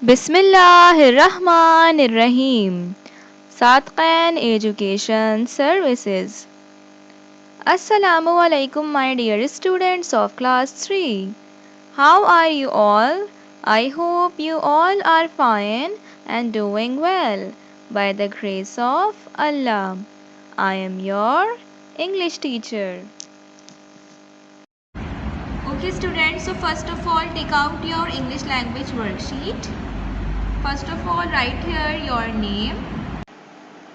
बिस्मिल्लाहिर्रहमानिर्रहीम। सातक़ैन education services. Assalamualaikum my dear students of class 3. How are you all? I hope you all are fine and doing well by the grace of Allah. I am your English teacher. Okay students, so first of all take out your English language worksheet. First of all write here your name.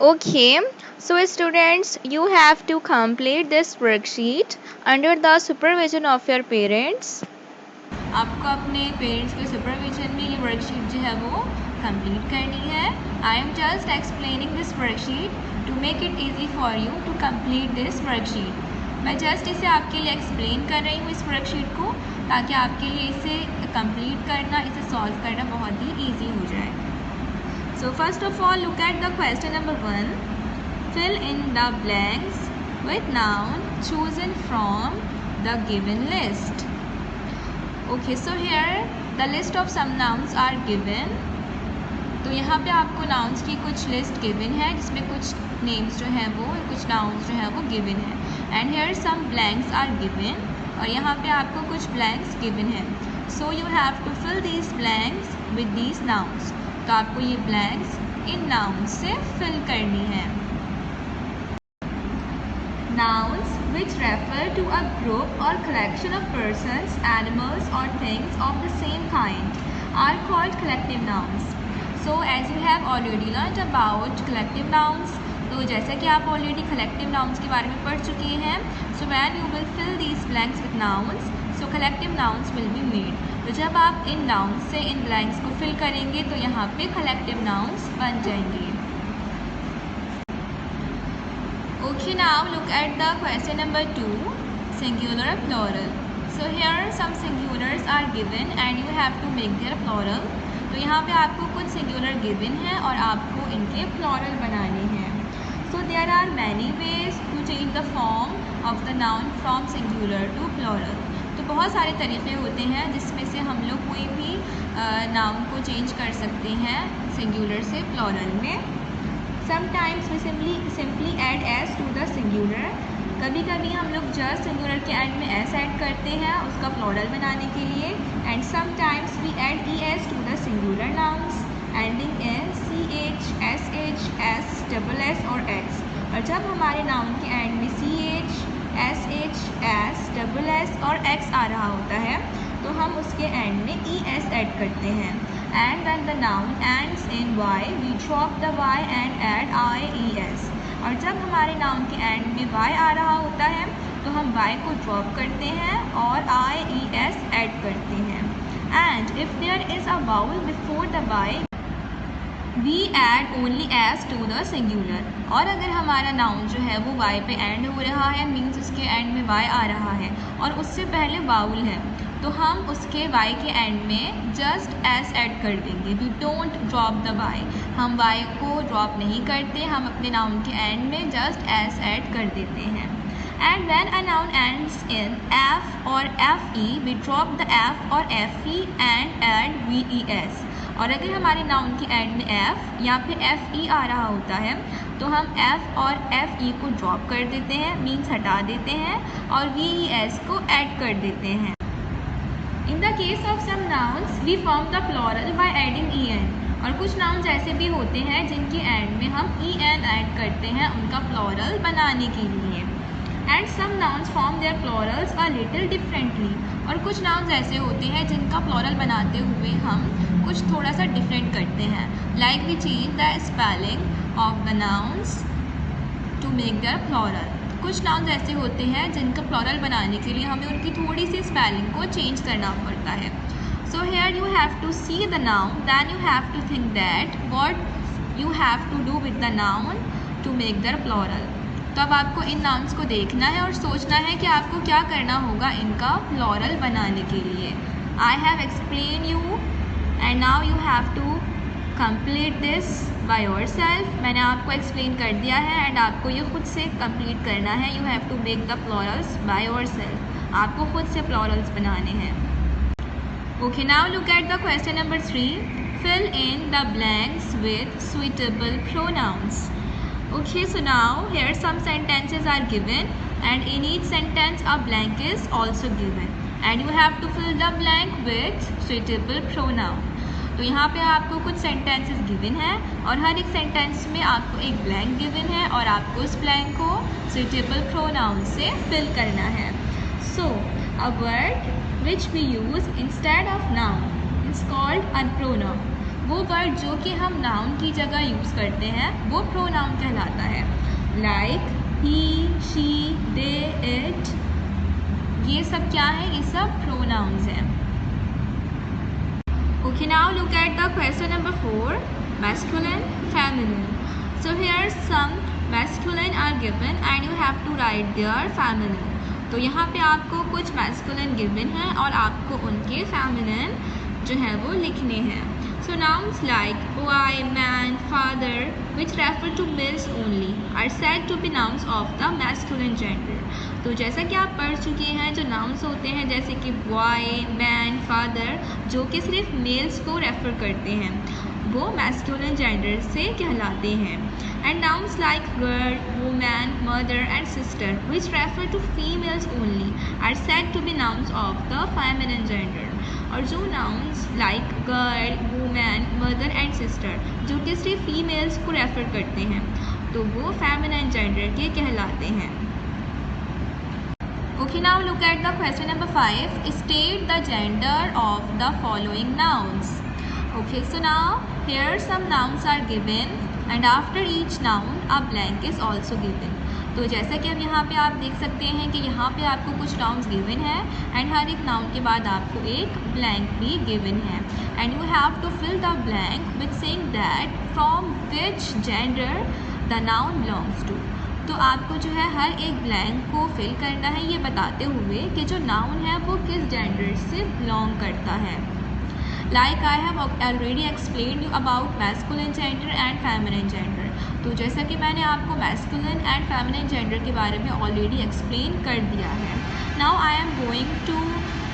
Okay, so students, you have to complete this worksheet under the supervision of your parents. आपको अपने parents के supervision में ये worksheet जो है वो complete करनी है. I am just explaining this worksheet to make it easy for you to complete this worksheet. मैं जस्ट इसे आपके लिए एक्सप्लेन कर रही हूँ इस वर्कशीट को, ताकि आपके लिए इसे कंप्लीट करना, इसे सॉल्व करना बहुत ही ईजी हो जाए. So first of all, look at the question number 1. Fill in the blanks with noun chosen from the given list. Okay, so here the list of some nouns are given. तो यहाँ पे आपको nouns की कुछ list given है, जिसमें कुछ names जो हैं वो, कुछ nouns जो हैं वो given है. And here some blanks are given. और यहाँ पे आपको कुछ blanks given है. So you have to fill these blanks with these nouns. तो आपको ये ब्लैंक्स इन नाउन्स से फिल करनी है. Nouns which refer to a group और कलेक्शन ऑफ पर्सन्स, एनिमल्स और things of the same kind are called collective nouns. So as you have already learned about collective nouns, तो जैसा कि आप ऑलरेडी कलेक्टिव नाउन्स के बारे में पढ़ चुके हैं, so when you will fill these blanks with nouns, so collective nouns will be made. तो जब आप इन नाउन्स से इन ब्लैंक्स को फिल करेंगे तो यहाँ पे कलेक्टिव नाउन्स बन जाएंगे. Okay, now look at the question number 2, singular plural. So here some singulars are given and you have to make their plural. तो यहाँ पे आपको कुछ सिंगुलर गिवन है और आपको इनके प्लूरल बनाने हैं. So there are many ways to change the form of the noun from singular to plural. तो बहुत सारे तरीक़े होते हैं जिसमें से हम लोग कोई भी नाउन को चेंज कर सकते हैं सिंगुलर से प्लूरल में. Sometimes we simply add S to the singular. कभी कभी हम लोग जस्ट सिंगुलर के एंड में एस ऐड करते हैं उसका प्लूरल बनाने के लिए. And sometimes we add E S to the singular nouns ending in C H, S H, S, double S और एक्स. और जब हमारे नाउन के एंड में C H, S H, S, double S और एक्स आ रहा होता है तो हम उसके एंड में ई एस ऐड करते हैं. And when the noun ends in Y we drop the Y and add I E S. और जब हमारे नाउन के एंड में वाई आ रहा होता है तो हम वाई को ड्रॉप करते हैं और आई ई एस ऐड करते हैं. And if there is a vowel before the Y we add only S to the singular. और अगर हमारा नाउन जो है वो वाई पे एंड हो रहा है, मीन्स उसके एंड में वाई आ रहा है और उससे पहले वाउल है, तो हम उसके वाई के एंड में जस्ट एस ऐड कर देंगे. We don't drop the Y. हम वाई को ड्रॉप नहीं करते, हम अपने नाउन के एंड में जस्ट एस ऐड कर देते हैं. And when a noun ends in F or F E we drop the F or F E and add V E S. और अगर हमारे नाउन के एंड में एफ या फिर एफ ई आ रहा होता है तो हम एफ और एफ ई को ड्रॉप कर देते हैं, मीन्स हटा देते हैं, और वी ई एस को ऐड कर देते हैं. In the case of some nouns we form the plural by adding E N. और कुछ नाउन्स ऐसे भी होते हैं जिनके एंड में हम ई एन ऐड करते हैं उनका प्लूरल बनाने के लिए. And some nouns form their plurals a little differently. और कुछ नाउन्स ऐसे होते हैं जिनका प्लूरल बनाते हुए हम कुछ थोड़ा सा डिफरेंट करते हैं. Like we change the spelling of the nouns to make their plural. कुछ नाउन्स ऐसे होते हैं जिनका प्लूरल बनाने के लिए हमें उनकी थोड़ी सी स्पेलिंग को चेंज करना पड़ता है. So here you have to see the noun, then you have to think that what you have to do with the noun to make their plural. तो अब आपको इन नाउन्स को देखना है और सोचना है कि आपको क्या करना होगा इनका प्लूरल बनाने के लिए. I have explain you and now you have to complete this by yourself. मैंने आपको एक्सप्लेन कर दिया है एंड आपको ये खुद से कंप्लीट करना है. You have to make the plurals by yourself. आपको खुद से प्लूरल्स बनाने हैं. Okay, now look at the question number 3. Fill in the blanks with suitable pronouns. Okay, so now here some sentences are given and in each sentence a blank is also given and you have to fill the blank with suitable pronoun. तो यहाँ पे आपको कुछ sentences given है और हर एक sentence में आपको एक ब्लैंक गिवन है और आपको उस ब्लैंक को सुइटेबल प्रोनाउन से फिल करना है. So a word which we use instead of noun is called a pronoun. वो वर्ड जो कि हम नाउन की जगह यूज़ करते हैं वो प्रोनाउन कहलाता है. Like he, she, they, it, ये सब क्या है? ये सब प्रोनाउंस हैं. Okay, now look at the question number 4, masculine, feminine. So here some masculine are given and you have to write their feminine. तो यहाँ पे आपको कुछ masculine given है और आपको उनके feminine जो है वो लिखने हैं. So nouns like boy, man, father, which refer to males only, are said to be nouns of the masculine gender. तो जैसा कि आप पढ़ चुके हैं जो नाउन्स होते हैं जैसे कि बॉय, मैन, फादर, जो कि सिर्फ मेल्स को रेफ़र करते हैं वो मैस्कुलिन जेंडर से कहलाते हैं. And nouns like girl, woman, mother and sister which refer to females only are said to be nouns of the feminine gender. और जो nouns like girl, woman, mother and sister जो कि सिर्फ females को refer करते हैं तो वो फेमिनिन जेंडर के कहलाते हैं. Okay, now look at the question number 5. State the gender of the following nouns. Okay, so now here some nouns are given and after each noun a blank is also given. तो जैसा कि अब यहाँ पे आप देख सकते हैं कि यहाँ पे आपको कुछ नाउन्स गिवन है एंड हर एक नाउन के बाद आपको एक ब्लैंक भी गिवन है and you have to fill the blank with saying that from which gender the noun belongs to. तो आपको जो है हर एक ब्लैंक को फिल करना है ये बताते हुए कि जो नाउन है वो किस जेंडर से बिलोंग करता है. Like I have already explain you about masculine gender and feminine gender. तो जैसा कि मैंने आपको मैस्कुलिन एंड फेमिनिन जेंडर के बारे में ऑलरेडी एक्सप्लेन कर दिया है. Now I am going to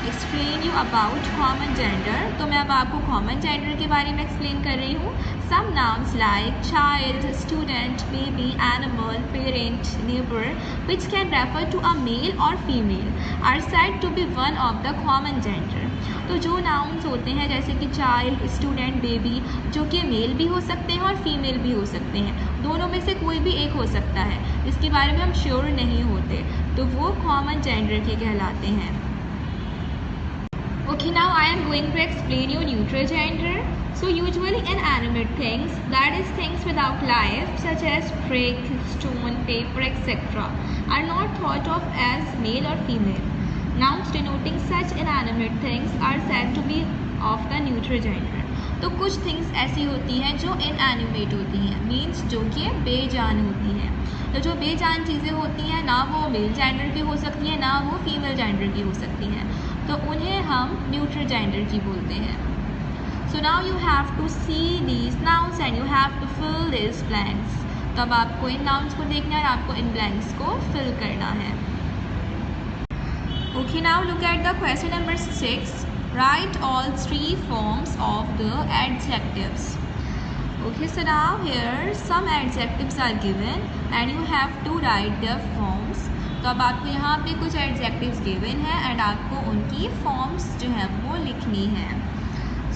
explain you about common gender. तो मैं अब आपको कॉमन जेंडर के बारे में एक्सप्लेन कर रही हूँ. Some nouns like child, student, baby, animal, parent, neighbor, which can refer to a male or female, are said to be one of the common gender. तो जो nouns होते हैं जैसे कि child, student, baby, जो कि मेल भी हो सकते हैं और फीमेल भी हो सकते हैं, दोनों में से कोई भी एक हो सकता है, इसके बारे में हम श्योर नहीं होते, तो वो कॉमन जेंडर के कहलाते हैं. Okay, now I am going to explain you neutral gender. So usually inanimate things, that is things without life such as brick, stone, paper, etc. are not thought of as male or female. Nouns denoting such inanimate things are said to be of the neutral gender. तो कुछ things ऐसी होती हैं जो inanimate होती हैं, means जो कि बेजान होती हैं. तो जो बेजान चीज़ें होती हैं ना वो मेल जेंडर की हो सकती हैं ना वो फीमेल जेंडर की हो सकती हैं, तो उन्हें हम न्यूट्रल जेंडर की बोलते हैं. So now you have to see these nouns and you have to fill these blanks. तो अब आपको इन nouns को देखना है और आपको इन blanks को fill करना है. Okay, now look at the question number 6. Write all 3 forms of the adjectives. Okay, so now here some adjectives are given and you have to write their forms. तो अब आपको यहाँ पे कुछ adjectives given है and आपको उनकी forms जो है वो लिखनी है.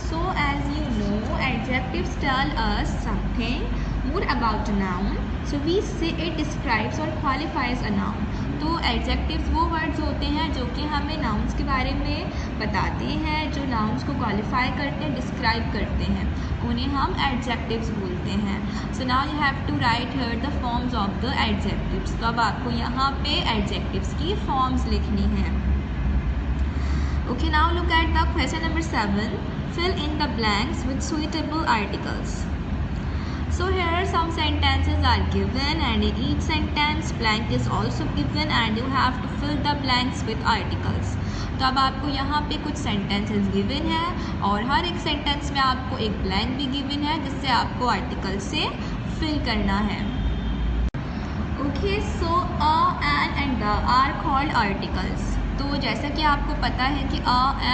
So as you know, adjectives tell us something more about a noun. So we say it describes or qualifies a noun. तो adjectives वो words होते हैं जो कि हमें nouns के बारे में बताते हैं, जो nouns को qualify करते हैं, describe करते हैं, उन्हें हम adjectives बोलते हैं. So now you have to write here the forms of the adjectives. तो अब आपको यहाँ पे adjectives की forms लिखनी है. Okay, now look at the question number 7. Fill in the blanks with suitable articles. So here some sentences are given and in each sentence blank is also given and you have to fill the blanks with articles. तो अब आपको यहाँ पे कुछ sentences given है और हर एक sentence में आपको एक blank भी given है जिससे आपको article से fill करना है. Okay, so a, an and the are called articles. तो जैसा कि आपको पता है कि आ,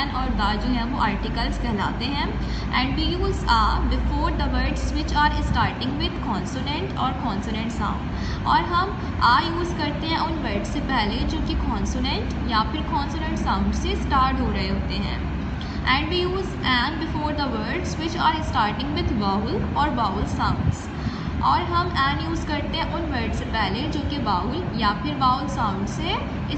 एन और दा जो है वो आर्टिकल्स कहलाते हैं। And we use a before the words which are starting with consonant और कॉन्सोनेंट साउंड। और हम आ यूज़ करते हैं उन वर्ड से पहले जो कि कॉन्सोनेंट या फिर कॉन्सोनेंट साउंड से स्टार्ट हो रहे होते हैं। And we use an before the words which are starting with vowel और वाउल साउंड्स। और हम एन यूज़ करते हैं उन वर्ड से पहले जो कि वाउल या फिर वाउल साउंड से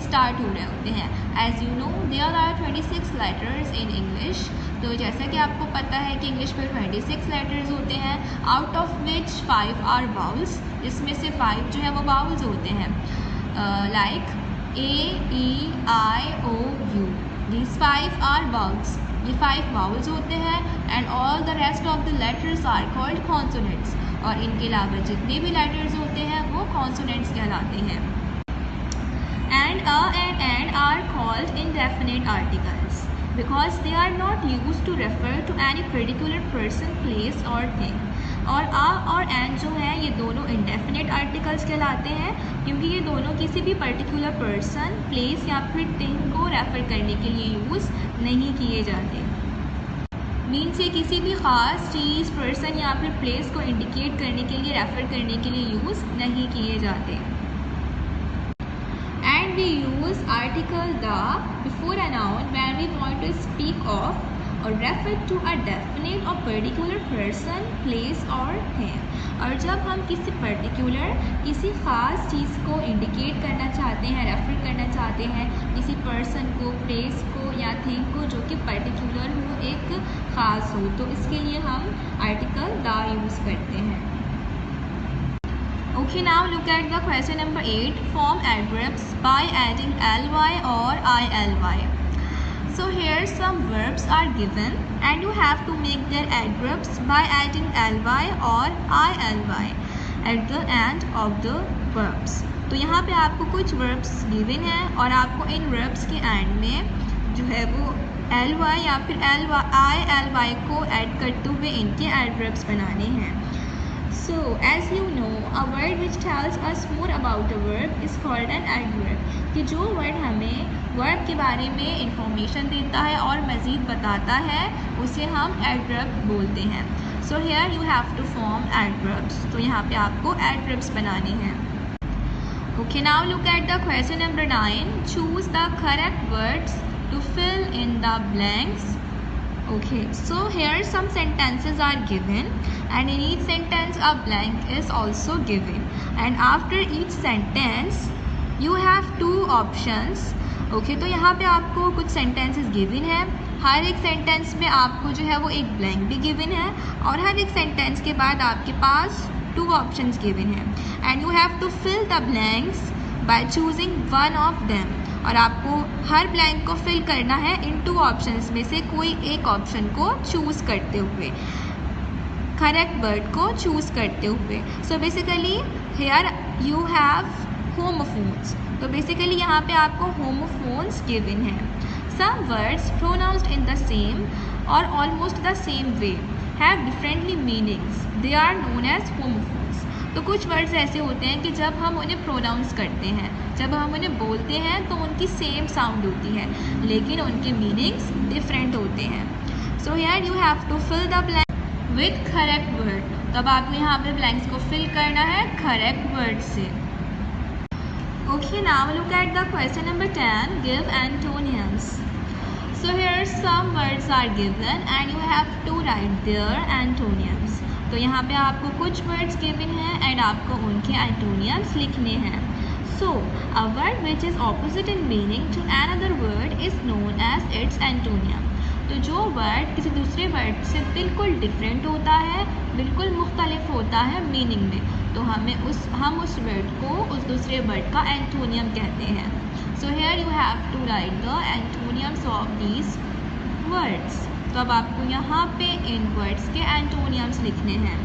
स्टार्ट हो रहे होते हैं। As you know there are 26 letters in English. तो जैसा कि आपको पता है कि इंग्लिश में 26 लेटर्स होते हैं, out of which 5 are vowels, जिसमें से 5 जो है वो वाउल्स होते हैं, like A-E-I-O-U। These 5 are vowels, ये 5 वाउल्स होते हैं। And all the rest of the letters are called consonants. और इनके अलावा जितने भी लेटर्स होते हैं वो कॉन्सोनेंट्स कहलाते हैं। And a and are called indefinite articles because they are not use to refer to any particular person, place और थिंग। और आ और एन जो है ये दोनों इंडेफिनिट आर्टिकल्स कहलाते हैं क्योंकि ये दोनों किसी भी पर्टिकुलर पर्सन, प्लेस या फिर थिंग को रेफ़र करने के लिए यूज़ नहीं किए जाते। मीन्स ये किसी भी ख़ास चीज़, पर्सन या फिर प्लेस को इंडिकेट करने के लिए, रेफ़र करने के लिए यूज़ नहीं किए जाते। And we use article the before a noun when we want to speak of और रेफर टू अ डेफिनेट और पर्टिकुलर पर्सन, प्लेस और थिंग। और जब हम किसी पर्टिकुलर, किसी ख़ास चीज़ को इंडिकेट करना चाहते हैं, रेफ़र करना चाहते हैं, किसी पर्सन को, प्लेस को या थिंग को जो कि पर्टिकुलर हो, एक ख़ास हो, तो इसके लिए हम आर्टिकल द यूज़ करते हैं। Okay, now look at the question number 8. Form adverbs by adding ly or illy. So here some verbs are given and you have to make their adverbs by adding ly or illy at the end of the verbs. तो यहाँ पे आपको कुछ verbs given हैं और आपको इन verbs के end में जो है वो ly या फिर illy को add करते हुए इनके adverbs बनाने हैं। So, as you know, a word which tells us more about a verb is called an adverb. कि जो word हमें verb के बारे में information देता है और मज़ीद बताता है उसे हम adverb बोलते हैं। So here you have to form adverbs. तो यहाँ पे आपको adverbs बनाने हैं। Okay, now look at the question number 9. Choose the correct words to fill in the blanks. Okay, so here some sentences are given and in each sentence a blank is also given and after each sentence you have two options. Okay, तो यहाँ पे आपको कुछ sentences given है, हर एक sentence में आपको जो है वो एक blank भी given है और हर एक sentence के बाद आपके पास two options given है and you have to fill the blanks by choosing one of them. और आपको हर ब्लैंक को फिल करना है इन टू ऑप्शंस में से कोई एक ऑप्शन को चूज़ करते हुए, करेक्ट वर्ड को चूज़ करते हुए। So basically here you have homophones. तो बेसिकली यहाँ पे आपको होमोफोन्स गिवन है। Some words pronounced in the same or almost the same way have differently meanings, they are known as homophones. तो कुछ वर्ड्स ऐसे होते हैं कि जब हम उन्हें प्रोनाउंस करते हैं, जब हम उन्हें बोलते हैं तो उनकी सेम साउंड होती है लेकिन उनके मीनिंग्स डिफरेंट होते हैं। So here you have to fill the blank with correct word. तब आपको यहाँ पे ब्लैंक्स को फिल करना है करेक्ट वर्ड से। Okay, now look at the question number 10. Give antonyms. So here some words are given and you have to write their antonyms. तो यहाँ पे आपको कुछ words given हैं and आपको उनके antonyms लिखने हैं. So a word which is opposite in meaning to another word is known as its antonym. तो जो word किसी दूसरे word से बिल्कुल different होता है, बिल्कुल मुख्तलिफ होता है मीनिंग में, तो हम उस word को उस दूसरे word का एंटोनियम कहते हैं। So here you have to write the antonyms of these words. तो अब आपको यहाँ पे इन words के antonyms लिखने हैं।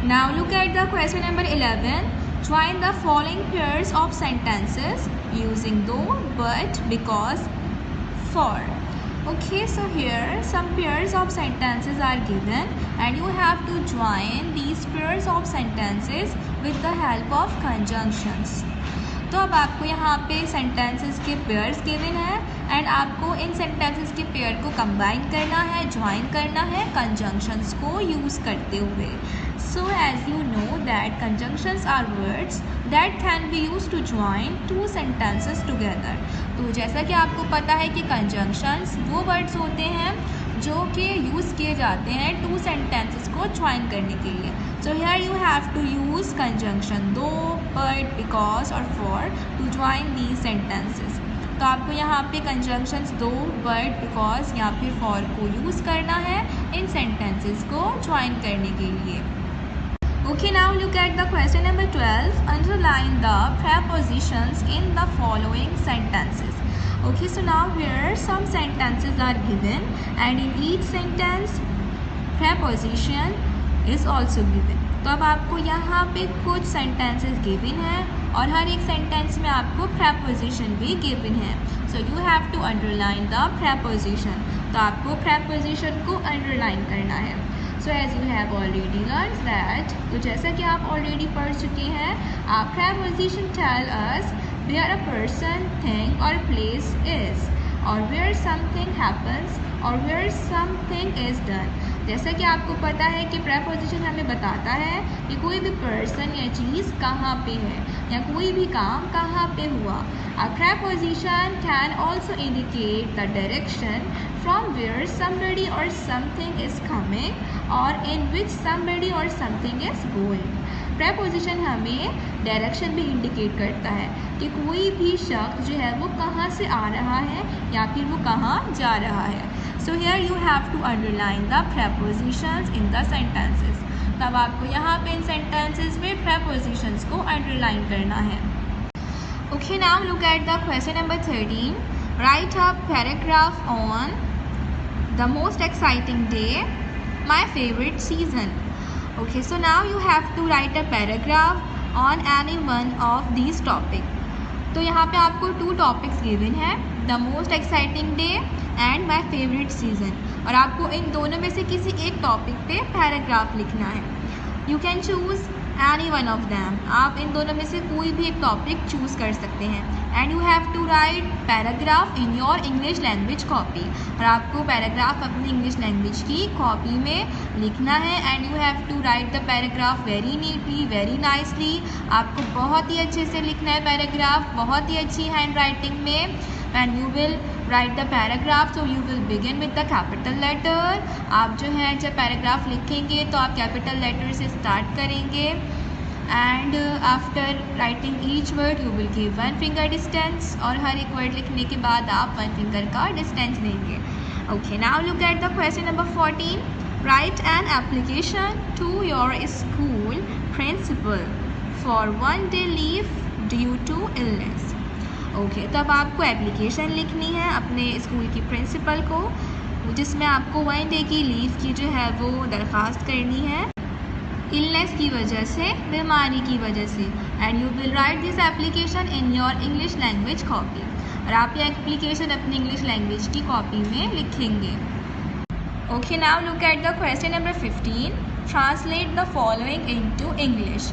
Now look at the question number 11. Join the following pairs of sentences using though, but, because, for. Okay, so here some pairs of sentences are given and you have to join these pairs of sentences with the help of conjunctions. तो अब आपको यहाँ पे sentences के pairs given है and आपको इन sentences के पेयर को कंबाइन करना है, ज्वाइन करना है कंजंक्शंस को यूज़ करते हुए। So as you know that conjunctions are words that can be use to join two sentences together. तो जैसा कि आपको पता है कि कंजंक्शंस वो वर्ड्स होते हैं जो कि यूज़ किए जाते हैं टू सेंटेंसेस को ज्वाइन करने के लिए। So here you have to use conjunction दो, बट, बिकॉज और for to join the sentences. तो आपको यहाँ पे कंजंक्शंस दो, बट, बिकॉज या फिर फॉर को यूज़ करना है इन सेंटेंसेस को ज्वाइन करने के लिए। Okay, now look at the question number 12. Underline the prepositions in the following sentences. Okay, so now here some sentences are given and in each sentence preposition is also given. तो अब आपको यहाँ पे कुछ sentences given है और हर एक sentence में आपको preposition भी given है. So you have to underline the preposition. तो आपको preposition को underline करना है. So as you have already learned that, तो जैसा कि आप already पढ़ चुके हैं, आप preposition tell us where a person, thing or place is, or where something happens, or where something is done. जैसा कि आपको पता है कि preposition हमें बताता है कि कोई भी person या चीज़ कहाँ पे है या कोई भी काम कहाँ पे हुआ. A preposition can also indicate the direction from where somebody or something is coming or in which somebody or something is going. preposition हमें डायरेक्शन भी इंडिकेट करता है कि कोई भी शख्स जो है वो कहाँ से आ रहा है या फिर वो कहाँ जा रहा है. So here you have to underline the prepositions in the sentences. तब आपको यहाँ पे इन sentences में prepositions को अंडरलाइन करना है. Okay, now look at the question number 13. Write a paragraph on the most exciting day, my favorite season. Okay, so now you have to write a paragraph on any one of these topics. तो यहाँ पे आपको 2 topics given है, the most exciting day and my favorite season. और आपको इन दोनों में से किसी एक topic पे paragraph लिखना है. You can choose any one of them. आप इन दोनों में से कोई भी एक टॉपिक चूज़ कर सकते हैं. And you have to write paragraph in your English language copy. और आपको पैराग्राफ अपनी इंग्लिश लैंग्वेज की कॉपी में लिखना है. And you have to write the paragraph very neatly, very nicely. आपको बहुत ही अच्छे से लिखना है पैराग्राफ, बहुत ही अच्छी हैंड राइटिंग में. And you will write the paragraph, so you will begin with the capital letter. आप जो है जब पैराग्राफ लिखेंगे तो आप कैपिटल लेटर से स्टार्ट करेंगे. And after writing each word you will give 1 finger distance. और हर एक वर्ड लिखने के बाद आप 1 फिंगर का डिस्टेंस देंगे. Okay, now look at the question number 14. Write an application to your school principal for 1 day leave due to illness. Okay, तब आपको एप्लीकेशन लिखनी है अपने स्कूल की प्रिंसिपल को, जिसमें आपको 1 day की लीव की जो है वो दरख्वास्त करनी है इलनेस की वजह से, बीमारी की वजह से. And you will right this application in your English language copy. और आप ये एप्लीकेशन अपनी इंग्लिश लैंग्वेज की कॉपी में लिखेंगे. Okay, now look at the question number 15. Translate the following into English.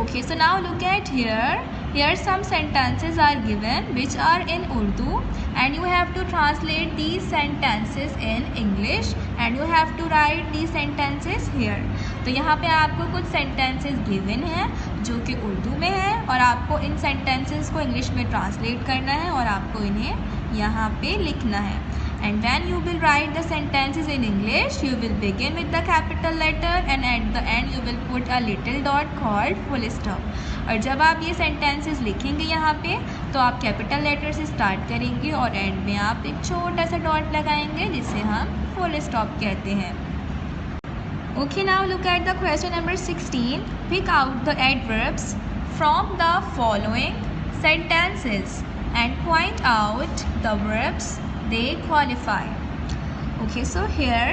Okay, so now look at here. Here some sentences are given which are in Urdu and you have to translate these sentences in English and you have to write these sentences here. तो यहाँ पे आपको कुछ sentences given हैं जो कि उर्दू में है और आपको इन sentences को इंग्लिश में ट्रांसलेट करना है और आपको इन्हें यहाँ पे लिखना है. And when you will write the sentences in English, you will begin with the capital letter and at the end you will put a little dot called full stop. और जब आप ये sentences लिखेंगे यहाँ पे तो आप कैपिटल लेटर से स्टार्ट करेंगे और एंड में आप एक छोटा सा डॉट लगाएंगे जिसे हम full stop कहते हैं. Okay, now look at the question number 16. Pick out the adverbs from the following sentences and point out the verbs they qualify. Okay, so here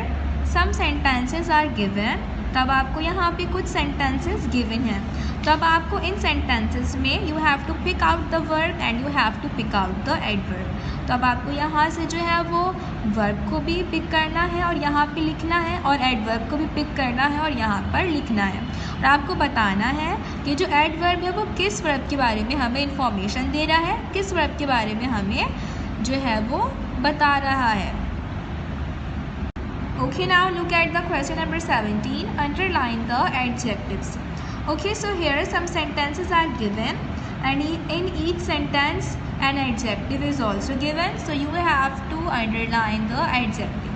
some sentences are given तब आपको यहाँ पे कुछ sentences given हैं, तब आपको इन sentences में you have to pick out the verb and you have to pick out the adverb. तो अब आपको यहाँ से जो है वो वर्ब को भी पिक करना है और यहाँ पे लिखना है, और एडवर्ब को भी पिक करना है और यहाँ पर लिखना है, और आपको बताना है कि जो एडवर्ब है वो किस वर्ब के बारे में हमें इंफॉर्मेशन दे रहा है, किस वर्ब के बारे में हमें जो है वो बता रहा है। Okay, now look at the question number 17. Underline the adjectives. Okay, so here some sentences are given, and in each sentence an adjective is also given. So you have to underline the adjective.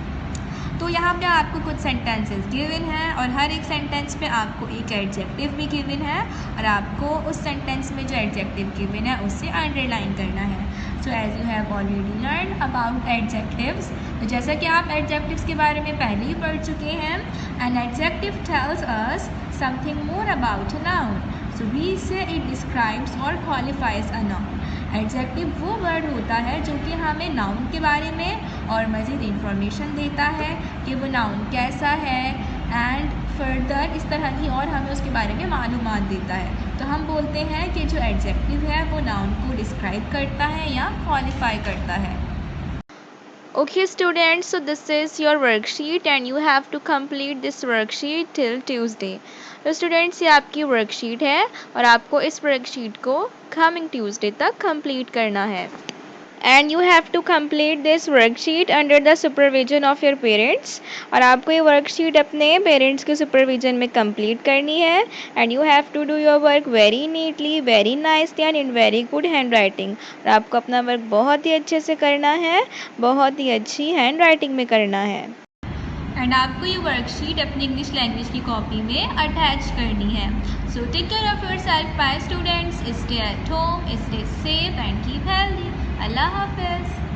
तो यहाँ पे आपको कुछ sentences given हैं और हर एक sentence पे आपको एक एडजेक्टिव भी गिवन है, और आपको उस सेंटेंस में जो एडजेक्टिव गिवन है उसे अंडरलाइन करना है। So as you have already learn about adjectives, तो जैसा कि आप एडजेक्टिव्स के बारे में पहले ही पढ़ चुके हैं, an adjective tells us something more about a noun, so we say it describes और क्वालिफाइज अ नाउन। एडजेक्टिव वो वर्ड होता है जो कि हमें नाउन के बारे में और मज़ीद इंफॉर्मेशन देता है कि वो नाउन कैसा है, एंड फर्दर इस तरह की और हमें उसके बारे में मालूमात देता है। तो हम बोलते हैं कि जो एडजेक्टिव है वो नाउन को डिस्क्राइब करता है या क्वालिफाई करता है। Okay students, so this is your worksheet and you have to complete this worksheet till Tuesday. तो स्टूडेंट्स ये आपकी वर्कशीट है और आपको इस वर्कशीट को कमिंग ट्यूसडे तक कंप्लीट करना है, and you have to complete this worksheet under the supervision of your parents. और आपको ये वर्कशीट अपने पेरेंट्स के सुपरविजन में कंप्लीट करनी है, and you have to do your work very neatly, very nicely and in very good hand writing. और आपको अपना वर्क बहुत ही अच्छे से करना है, बहुत ही अच्छी हैंड राइटिंग में करना है, एंड आपको ये वर्कशीट अपनी इंग्लिश लैंग्वेज की कॉपी में अटैच करनी है। So take care of yourself bye students, stay at home, stay safe and keep healthy. अल्लाह हाफिज़।